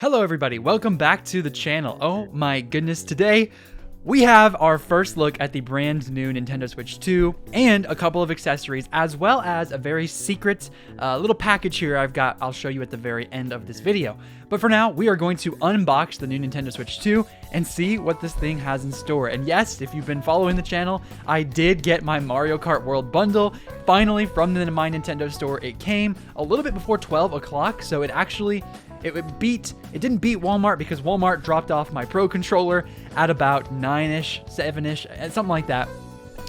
Hello everybody, welcome back to the channel. Oh my goodness, today we have our first look at the brand new Nintendo Switch 2 and a couple of accessories, as well as a very secret little package here I'll show you at the very end of this video. But for now, we are going to unbox the new Nintendo Switch 2 and see what this thing has in store. And yes, if you've been following the channel, I did get my Mario Kart World bundle finally from the My Nintendo store. It came a little bit before 12 o'clock, so it didn't beat Walmart because Walmart dropped off my Pro controller at about 9-ish, 7-ish, something like that.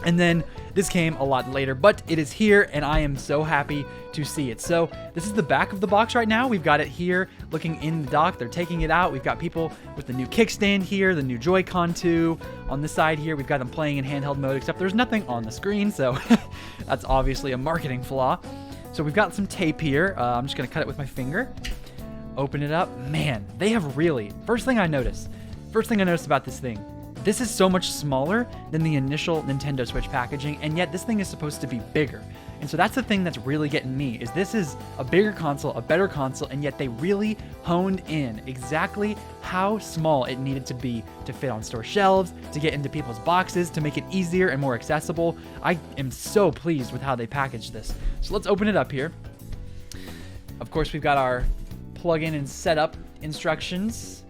And then this came a lot later, but it is here and I am so happy to see it. So this is the back of the box right now. We've got it here looking in the dock. They're taking it out. We've got people with the new kickstand here, the new Joy-Con 2 on the side here. We've got them playing in handheld mode, except there's nothing on the screen, so that's obviously a marketing flaw. So we've got some tape here. I'm just gonna cut it with my finger. Open it up. Man, they have really... First thing I noticed about this thing, this is so much smaller than the initial Nintendo Switch packaging, and yet this thing is supposed to be bigger. And so that's the thing that's really getting me, is this is a bigger console, a better console, and yet they really honed in exactly how small it needed to be to fit on store shelves, to get into people's boxes, to make it easier and more accessible. I am so pleased with how they packaged this. So let's open it up here. Of course, we've got our plug-in and setup instructions.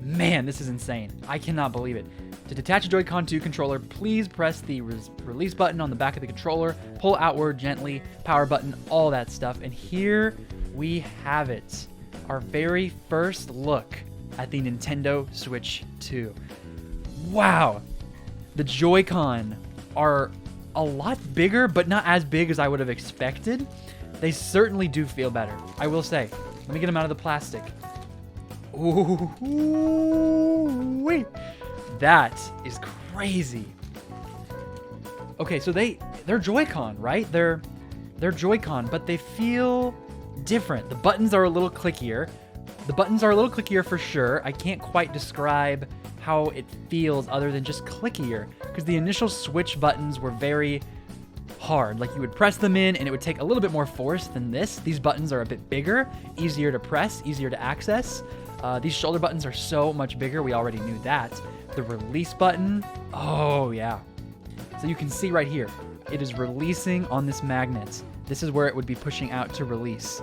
Man, this is insane. I cannot believe it. To detach a Joy-Con 2 controller, please press the release button on the back of the controller, pull outward gently, power button, all that stuff. And here we have it. Our very first look at the Nintendo Switch 2. Wow. The Joy-Con are a lot bigger, but not as big as I would have expected. They certainly do feel better, I will say. Let me get them out of the plastic. Ooh, wait. That is crazy. Okay, so they're Joy-Con, right? They're Joy-Con, but they feel different. The buttons are a little clickier. For sure. I can't quite describe how it feels other than just clickier, because the initial Switch buttons were very hard. Like, you would press them in and it would take a little bit more force than this. These buttons are a bit bigger, easier to press, easier to access. These shoulder buttons are so much bigger. We already knew that. The release button, oh yeah. So you can see right here, it is releasing on this magnet. This is where it would be pushing out to release.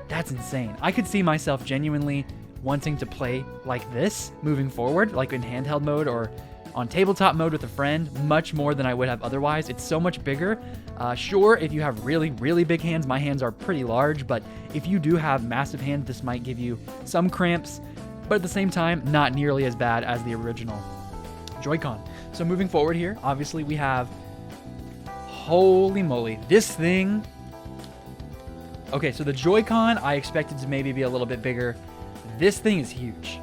That's insane. I could see myself genuinely wanting to play like this moving forward, like in handheld mode or on tabletop mode with a friend, much more than I would have otherwise. It's so much bigger. Sure, if you have really, really big hands, my hands are pretty large, but if you do have massive hands, this might give you some cramps, but at the same time, not nearly as bad as the original Joy-Con. So moving forward here, obviously we have, holy moly, this thing. Okay, so the Joy-Con, I expected to maybe be a little bit bigger. This thing is huge.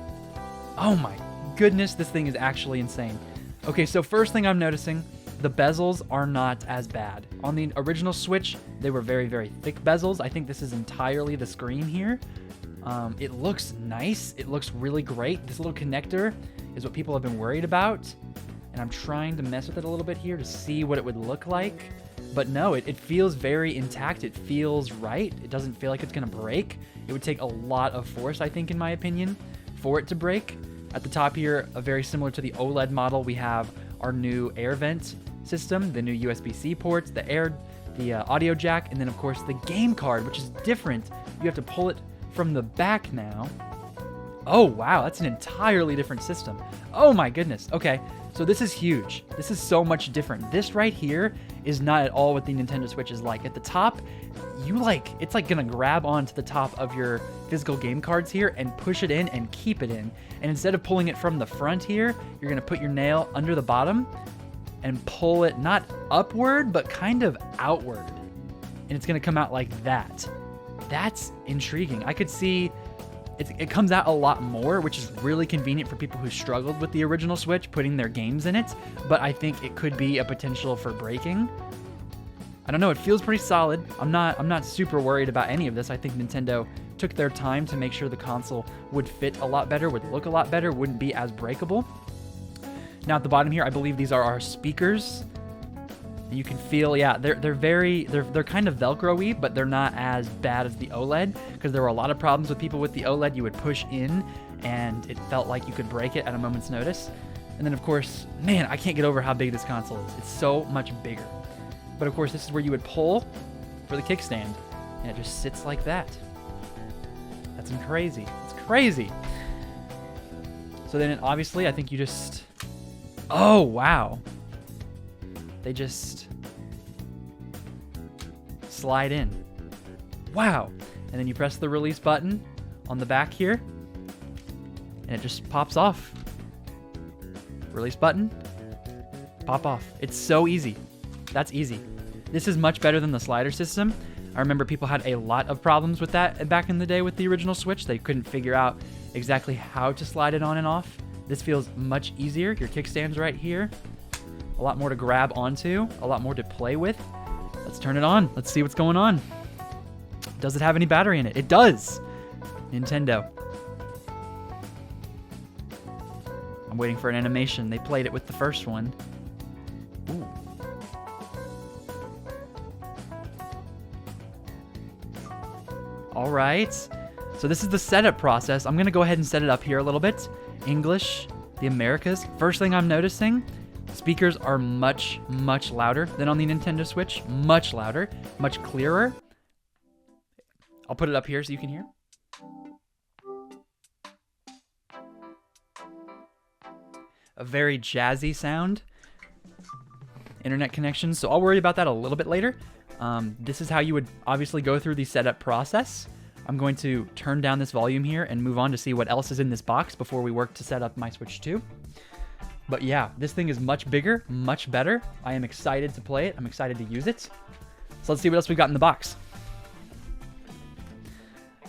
Oh my goodness, this thing is actually insane. Okay, so first thing I'm noticing, the bezels are not as bad. On the original Switch, they were very, very thick bezels. I think this is entirely the screen here. It looks nice. It looks really great. This little connector is what people have been worried about. And I'm trying to mess with it a little bit here to see what it would look like. But no, it feels very intact. It feels right. It doesn't feel like it's gonna break. It would take a lot of force, I think, in my opinion, for it to break. At the top here, very similar to the OLED model, we have our new air vent system, the new USB-C ports, the audio jack, and then of course the game card, which is different. You have to pull it from the back now. Oh wow, that's an entirely different system. Oh my goodness. Okay, so this is huge. This is so much different. This right here is not at all what the Nintendo Switch is like. At the top, it's like gonna grab onto the top of your physical game cards here and push it in and keep it in. And instead of pulling it from the front here, you're gonna put your nail under the bottom and pull it not upward, but kind of outward. And it's gonna come out like that. That's intriguing. I could see it comes out a lot more, which is really convenient for people who struggled with the original Switch, putting their games in it, but I think it could be a potential for breaking. I don't know, it feels pretty solid. I'm not super worried about any of this. I think Nintendo took their time to make sure the console would fit a lot better, would look a lot better, wouldn't be as breakable. Now at the bottom here, I believe these are our speakers. And you can feel, yeah, they're kind of Velcro-y, but they're not as bad as the OLED, because there were a lot of problems with people with the OLED. You would push in, and it felt like you could break it at a moment's notice. And then, of course, man, I can't get over how big this console is. It's so much bigger. But, of course, this is where you would pull for the kickstand, and it just sits like that. That's crazy. It's crazy. So then, obviously, I think you just... Oh, wow. They just slide in. Wow. And then you press the release button on the back here, and it just pops off. Release button, pop off. It's so easy. That's easy. This is much better than the slider system. I remember people had a lot of problems with that back in the day with the original Switch. They couldn't figure out exactly how to slide it on and off. This feels much easier. Your kickstand's right here. A lot more to grab onto, a lot more to play with. Let's turn it on. Let's see what's going on. Does it have any battery in it? It does. Nintendo. I'm waiting for an animation. They played it with the first one. Ooh. All right. So this is the setup process. I'm going to go ahead and set it up here a little bit. English, the Americas. First thing I'm noticing, speakers are much, much louder than on the Nintendo Switch. Much louder, much clearer. I'll put it up here so you can hear. A very jazzy sound. Internet connection, so I'll worry about that a little bit later. This is how you would obviously go through the setup process. I'm going to turn down this volume here and move on to see what else is in this box before we work to set up my Switch 2. But yeah, this thing is much bigger, much better. I am excited to play it. I'm excited to use it. So let's see what else we've got in the box.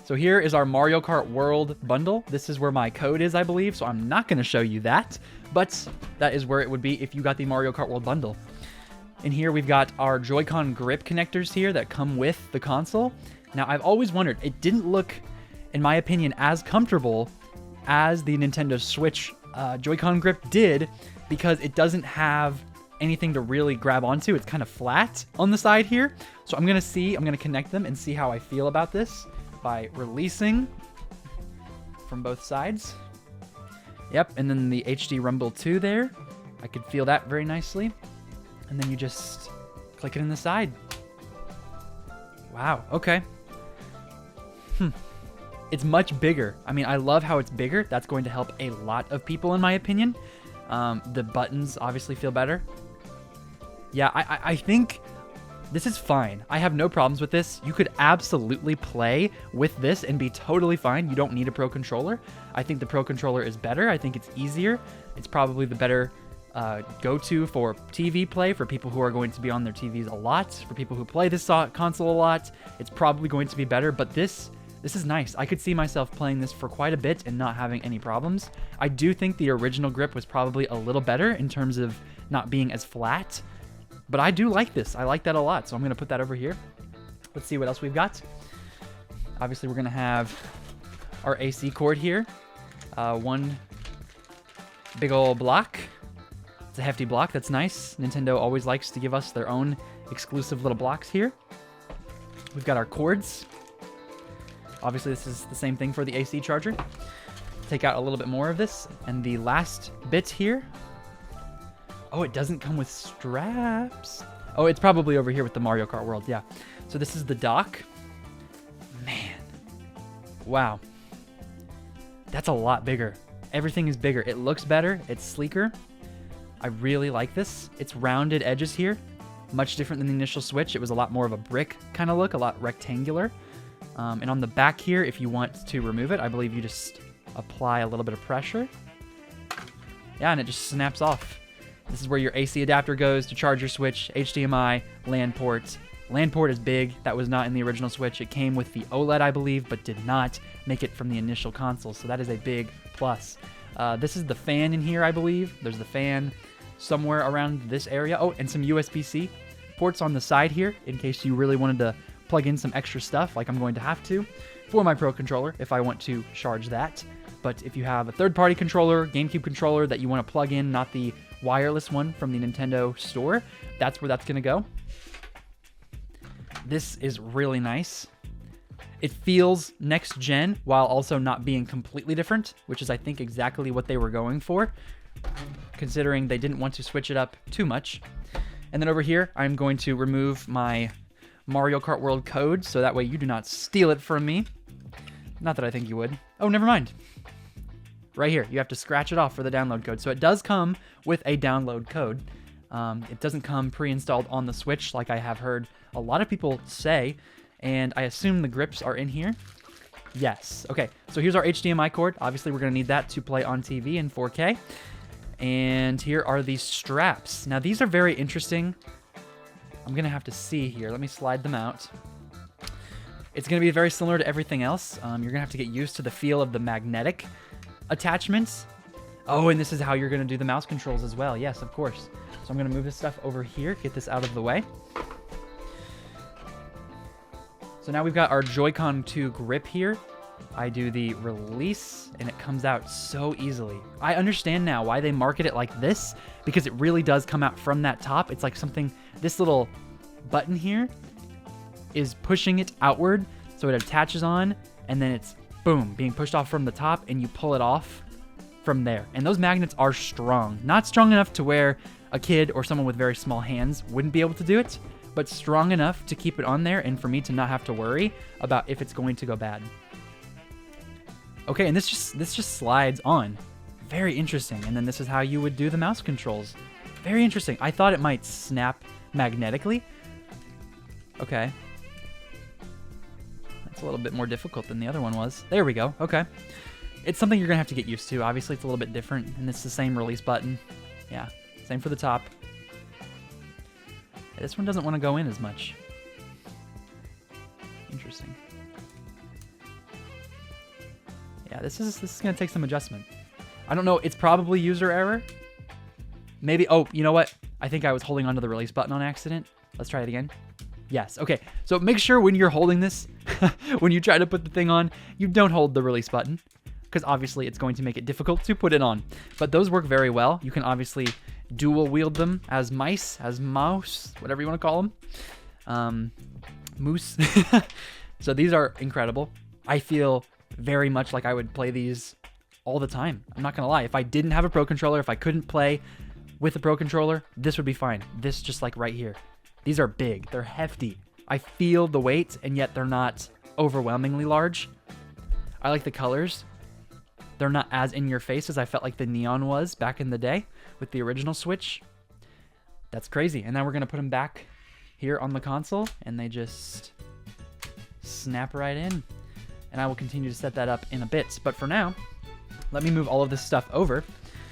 So here is our Mario Kart World bundle. This is where my code is, I believe, so I'm not going to show you that, but that is where it would be if you got the Mario Kart World bundle. In here, we've got our Joy-Con grip connectors here that come with the console. Now, I've always wondered, it didn't look, in my opinion, as comfortable as the Nintendo Switch Joy-Con grip did, because it doesn't have anything to really grab onto. It's kind of flat on the side here. So I'm going to connect them and see how I feel about this by releasing from both sides. Yep, and then the HD Rumble 2 there. I could feel that very nicely. And then you just click it in the side. Wow, okay. It's much bigger. I mean, I love how it's bigger. That's going to help a lot of people, in my opinion. The buttons obviously feel better. Yeah, I think this is fine. I have no problems with this. You could absolutely play with this and be totally fine. You don't need a Pro Controller. I think the Pro Controller is better. I think it's easier. It's probably the better go-to for TV play, for people who are going to be on their TVs a lot, for people who play this console a lot. It's probably going to be better, but this is nice. I could see myself playing this for quite a bit and not having any problems. I do think the original grip was probably a little better in terms of not being as flat, but I do like this. I like that a lot, so I'm going to put that over here. Let's see what else we've got. Obviously, we're going to have our AC cord here. One big old block. It's a hefty block. That's nice. Nintendo always likes to give us their own exclusive little blocks here. We've got our cords. Obviously, this is the same thing for the AC charger. Take out a little bit more of this. And the last bit here. Oh, it doesn't come with straps. Oh, it's probably over here with the Mario Kart World. Yeah. So this is the dock. Man. Wow. That's a lot bigger. Everything is bigger. It looks better. It's sleeker. I really like this. It's rounded edges here. Much different than the initial Switch. It was a lot more of a brick kind of look, a lot rectangular. And on the back here, if you want to remove it, I believe you just apply a little bit of pressure. Yeah, and it just snaps off. This is where your AC adapter goes to charge your Switch, HDMI, LAN port. LAN port is big. That was not in the original Switch. It came with the OLED, I believe, but did not make it from the initial console, so that is a big plus. This is the fan in here, I believe. There's the fan somewhere around this area. Oh, and some USB-C ports on the side here in case you really wanted to plug in some extra stuff like I'm going to have to for my Pro Controller if I want to charge that. But if you have a third-party controller, GameCube controller that you want to plug in, not the wireless one from the Nintendo store, that's where that's going to go. This is really nice. It feels next gen while also not being completely different, which is, I think, exactly what they were going for, considering they didn't want to switch it up too much. And then over here, I'm going to remove my Mario Kart World code, so that way you do not steal it from me. Not that I think you would. Oh, never mind. Right here, you have to scratch it off for the download code. So it does come with a download code. It doesn't come pre-installed on the Switch like I have heard a lot of people say, and I assume the grips are in here. Yes. Okay, so here's our HDMI cord. Obviously, we're going to need that to play on TV in 4K. And here are these straps. Now, these are very interesting. I'm going to have to see here. Let me slide them out. It's going to be very similar to everything else. You're going to have to get used to the feel of the magnetic attachments. Oh, and this is how you're going to do the mouse controls as well. Yes, of course. So I'm going to move this stuff over here, get this out of the way. So now we've got our Joy-Con 2 grip here. I do the release, and it comes out so easily. I understand now why they market it like this, because it really does come out from that top. It's like something, this little button here is pushing it outward, so it attaches on, and then it's, boom, being pushed off from the top, and you pull it off from there. And those magnets are strong. Not strong enough to where a kid or someone with very small hands wouldn't be able to do it, but strong enough to keep it on there and for me to not have to worry about if it's going to go bad. Okay, and this just slides on. Very interesting. And then this is how you would do the mouse controls. Very interesting. I thought it might snap magnetically. Okay. That's a little bit more difficult than the other one was. There we go. Okay. It's something you're going to have to get used to. Obviously, it's a little bit different, and it's the same release button. Yeah, same for the top. Yeah, this one doesn't want to go in as much. Interesting. Yeah, this is going to take some adjustment. I don't know. It's probably user error. Maybe. Oh, you know what? I think I was holding onto the release button on accident. Let's try it again. Yes. Okay. So make sure when you're holding this, when you try to put the thing on, you don't hold the release button, because obviously it's going to make it difficult to put it on. But those work very well. You can obviously dual wield them as mice, as mouse, whatever you want to call them. Moose. So these are incredible. I feel very much like I would play these all the time. I'm not going to lie. If I didn't have a Pro Controller, if I couldn't play with a Pro Controller, this would be fine. This just like right here. These are big. They're hefty. I feel the weight, and yet they're not overwhelmingly large. I like the colors. They're not as in your face as I felt like the Neon was back in the day with the original Switch. That's crazy. And now we're going to put them back here on the console, and they just snap right in. And I will continue to set that up in a bit. But for now, let me move all of this stuff over,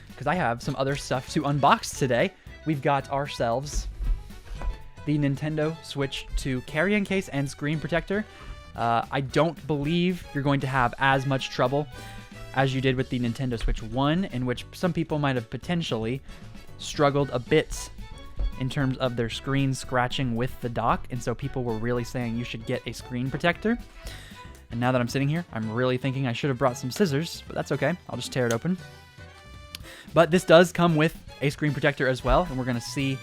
because I have some other stuff to unbox today. We've got ourselves the Nintendo Switch 2 carrying case and screen protector. I don't believe you're going to have as much trouble as you did with the Nintendo Switch 1, in which some people might have potentially struggled a bit in terms of their screen scratching with the dock, and so people were really saying you should get a screen protector. And now that I'm sitting here, I'm really thinking I should have brought some scissors, but that's okay. I'll just tear it open. But this does come with a screen protector as well, and we're going to see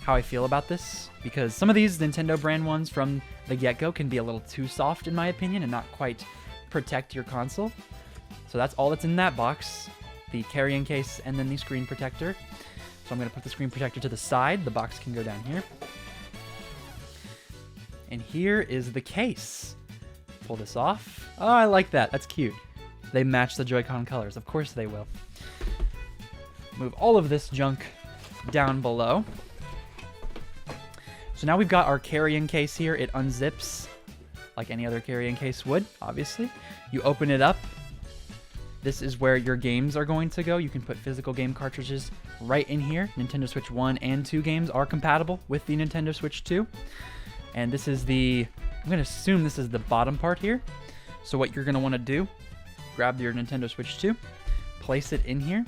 how I feel about this, because some of these Nintendo brand ones from the get-go can be a little too soft in my opinion and not quite protect your console. So that's all that's in that box, the carrying case and then the screen protector. So I'm going to put the screen protector to the side. The box can go down here. And here is the case. Pull this off. Oh, I like that. That's cute. They match the Joy-Con colors. Of course they will. Move all of this junk down below. So now we've got our carrying case here. It unzips like any other carrying case would, obviously. You open it up. This is where your games are going to go. You can put physical game cartridges right in here. Nintendo Switch 1 and 2 games are compatible with the Nintendo Switch 2. And this is the, I'm going to assume this is the bottom part here. So what you're going to want to do, grab your Nintendo Switch 2, place it in here.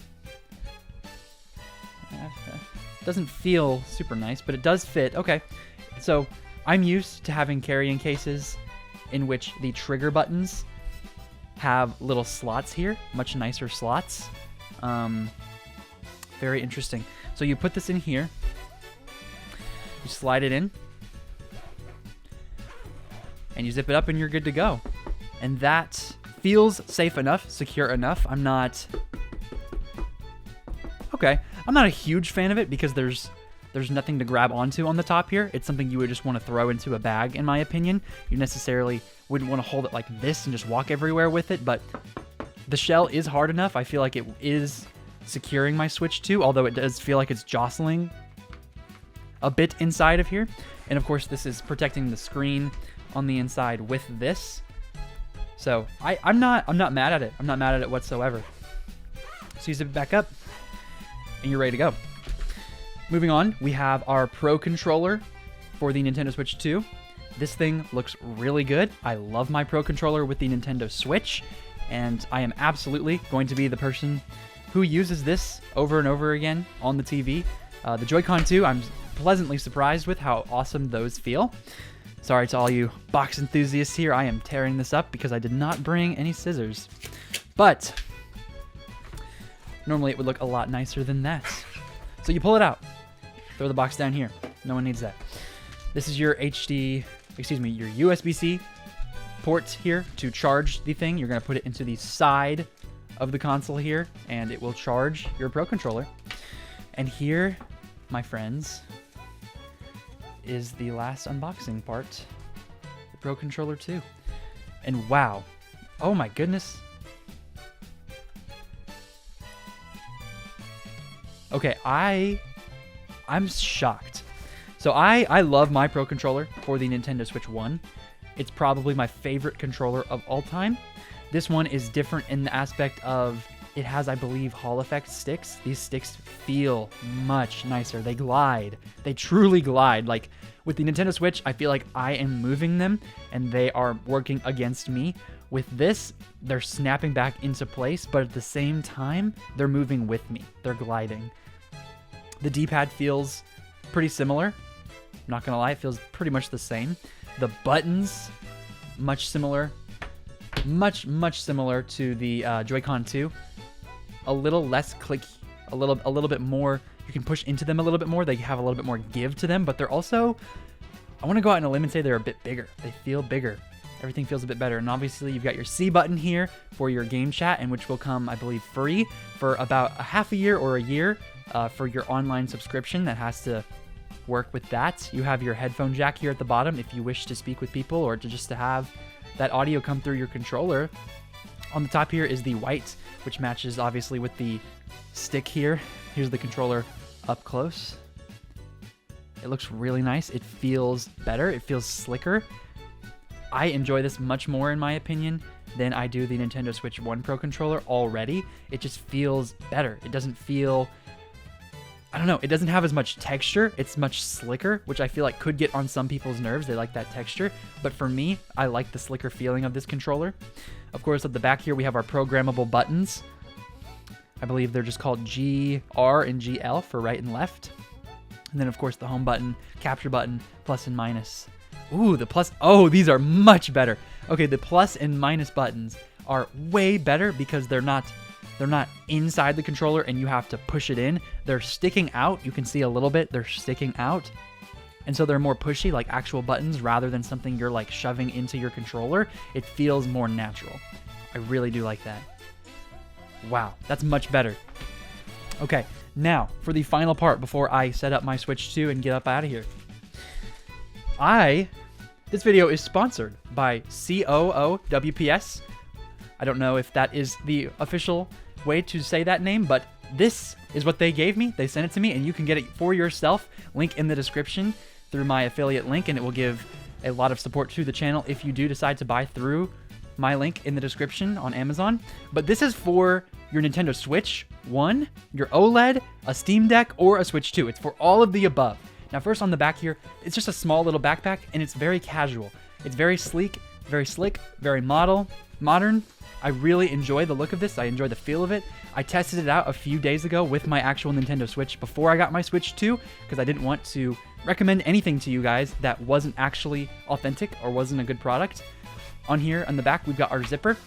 Doesn't feel super nice, but it does fit. Okay, so I'm used to having carrying cases in which the trigger buttons have little slots here, much nicer slots. Very interesting. So you put this in here, you slide it in, and you zip it up and you're good to go. And that feels safe enough, secure enough. I'm not a huge fan of it because there's nothing to grab onto on the top here. It's something you would just want to throw into a bag, in my opinion. You necessarily wouldn't want to hold it like this and just walk everywhere with it, but the shell is hard enough. I feel like it is securing my Switch 2, although it does feel like it's jostling a bit inside of here. And of course, this is protecting the screen on the inside with this. So I'm not mad at it. I'm not mad at it whatsoever. So you zip it back up and you're ready to go. Moving on, we have our Pro Controller for the Nintendo Switch 2. This thing looks really good. I love my Pro Controller with the Nintendo Switch, and I am absolutely going to be the person who uses this over and over again on the TV. The Joy-Con 2, I'm pleasantly surprised with how awesome those feel. Sorry to all you box enthusiasts here, I am tearing this up because I did not bring any scissors. But normally it would look a lot nicer than that. So you pull it out, throw the box down here. No one needs that. This is your your USB-C port here to charge the thing. You're gonna put it into the side of the console here, and it will charge your Pro Controller. And here, my friends, is the last unboxing part, the Pro Controller 2. And wow, oh my goodness. Okay, I'm shocked. So I love my Pro Controller for the Nintendo Switch 1. It's probably my favorite controller of all time. This one is different in the aspect of it has, I believe, Hall effect sticks. These sticks feel much nicer. They glide. They truly glide. Like with the Nintendo Switch, I feel like I am moving them and they are working against me. With this, they're snapping back into place, but at the same time, they're moving with me. They're gliding. The D-pad feels pretty similar. I'm not gonna lie, it feels pretty much the same. The buttons, much similar. Much similar to the Joy-Con 2. A little less clicky, a little bit more. You can push into them a little bit more. They have a little bit more give to them, but they're also, I want to go out on a limb and say they're a bit bigger. They feel bigger. Everything feels a bit better. And obviously you've got your C button here for your game chat, and which will come, I believe, free for about a half a year or a year for your online subscription that has to work with that. You have your headphone jack here at the bottom if you wish to speak with people or to have that audio come through your controller. On the top here is the white, which matches obviously with the stick here. Here's the controller up close. It looks really nice. It feels better. It feels slicker. I enjoy this much more, in my opinion, than I do the Nintendo Switch 1 Pro Controller already. It just feels better. It doesn't feel, I don't know, it doesn't have as much texture. It's much slicker, which I feel like could get on some people's nerves. They like that texture. But for me, I like the slicker feeling of this controller. Of course, at the back here, we have our programmable buttons. I believe they're just called G, R, and GL for right and left. And then, of course, the home button, capture button, plus and minus. Ooh, the plus. Oh, these are much better. Okay, the plus and minus buttons are way better because they're not inside the controller and you have to push it in. They're sticking out. You can see a little bit. They're sticking out. And so they're more pushy, like actual buttons, rather than something you're like shoving into your controller. It feels more natural. I really do like that. Wow, that's much better. Okay, now for the final part before I set up my Switch 2 and get up out of here. This video is sponsored by COOWPS. I don't know if that is the official way to say that name, but this is what they gave me. They sent it to me, and you can get it for yourself. Link in the description through my affiliate link, and it will give a lot of support to the channel if you do decide to buy through my link in the description on Amazon. But this is for your Nintendo Switch 1, your OLED, a Steam Deck, or a Switch 2. It's for all of the above. Now first on the back here, it's just a small little backpack, and it's very casual. It's very sleek, very slick, very modern. I really enjoy the look of this. I enjoy the feel of it. I tested it out a few days ago with my actual Nintendo Switch before I got my Switch 2 because I didn't want to recommend anything to you guys that wasn't actually authentic or wasn't a good product. On here on the back, we've got our zipper.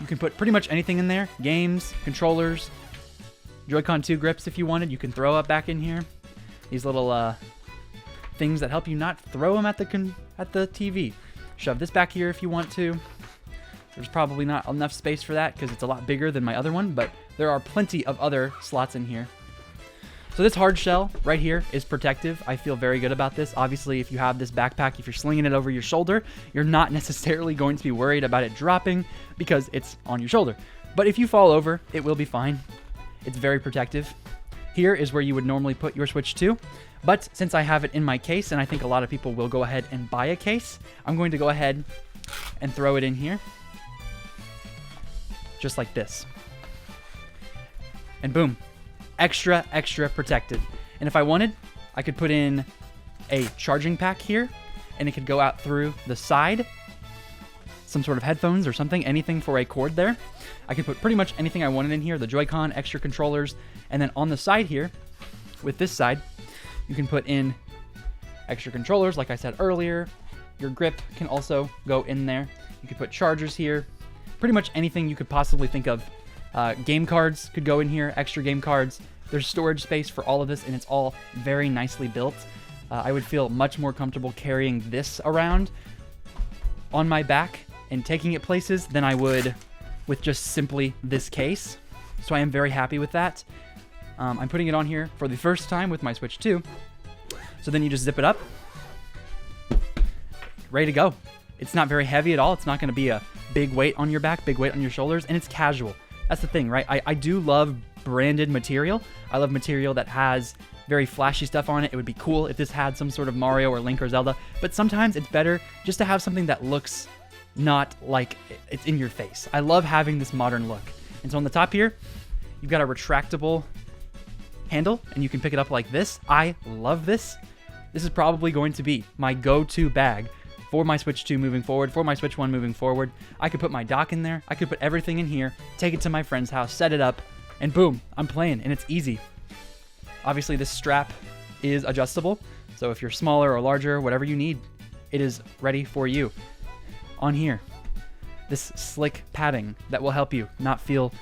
You can put pretty much anything in there. Games, controllers, Joy-Con 2 grips if you wanted. You can throw up back in here. These little things that help you not throw them at the TV. Shove this back here if you want to. There's probably not enough space for that because it's a lot bigger than my other one, but there are plenty of other slots in here. So this hard shell right here is protective. I feel very good about this. Obviously, if you have this backpack, if you're slinging it over your shoulder, you're not necessarily going to be worried about it dropping because it's on your shoulder. But if you fall over, it will be fine. It's very protective. Here is where you would normally put your Switch 2. But since I have it in my case, and I think a lot of people will go ahead and buy a case, I'm going to go ahead and throw it in here. Just like this. And boom. Extra protected. And if I wanted, I could put in a charging pack here, and it could go out through the side. Some sort of headphones or something, anything for a cord there. I could put pretty much anything I wanted in here, the Joy-Con, extra controllers, and then on the side here, with this side, you can put in extra controllers, like I said earlier. Your grip can also go in there. You could put chargers here. Pretty much anything you could possibly think of. Game cards could go in here, extra game cards. There's storage space for all of this, and it's all very nicely built. I would feel much more comfortable carrying this around on my back and taking it places than I would with just simply this case. So I am very happy with that. I'm putting it on here for the first time with my Switch 2. So then you just zip it up. Ready to go. It's not very heavy at all. It's not going to be a big weight on your back, big weight on your shoulders, and it's casual. That's the thing, right? I do love branded material. I love material that has very flashy stuff on it. It would be cool if this had some sort of Mario or Link or Zelda, but sometimes it's better just to have something that looks not like it's in your face. I love having this modern look. And so on the top here, you've got a retractable handle, and you can pick it up like this. I love this. This is probably going to be my go-to bag for my Switch 2 moving forward, for my Switch 1 moving forward. I could put my dock in there. I could put everything in here, take it to my friend's house, set it up, and boom, I'm playing, and it's easy. Obviously, this strap is adjustable, so if you're smaller or larger, whatever you need, it is ready for you. On here, this slick padding that will help you not feel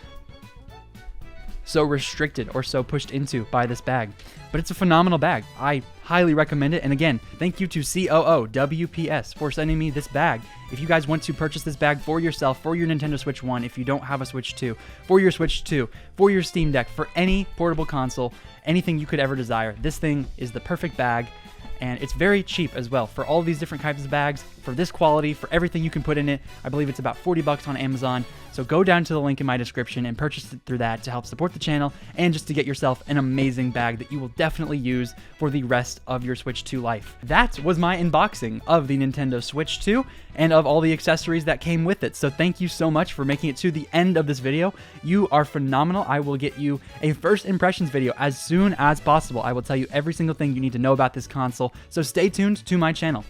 so restricted or so pushed into by this bag. But it's a phenomenal bag. I highly recommend it. And again, thank you to COO WPS for sending me this bag. If you guys want to purchase this bag for yourself, for your Nintendo Switch 1, if you don't have a Switch 2, for your Switch 2, for your Steam Deck, for any portable console, anything you could ever desire, this thing is the perfect bag. And it's very cheap as well for all these different types of bags, for this quality, for everything you can put in it. I believe it's about $40 on Amazon. So go down to the link in my description and purchase it through that to help support the channel and just to get yourself an amazing bag that you will definitely use for the rest of your Switch 2 life. That was my unboxing of the Nintendo Switch 2 and of all the accessories that came with it. So thank you so much for making it to the end of this video. You are phenomenal. I will get you a first impressions video as soon as possible. I will tell you every single thing you need to know about this console. So stay tuned to my channel.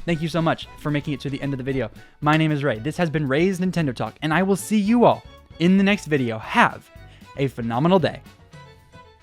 Thank you so much for making it to the end of the video. My name is Ray. This has been Ray's Nintendo Talk, and I will see you all in the next video. Have a phenomenal day.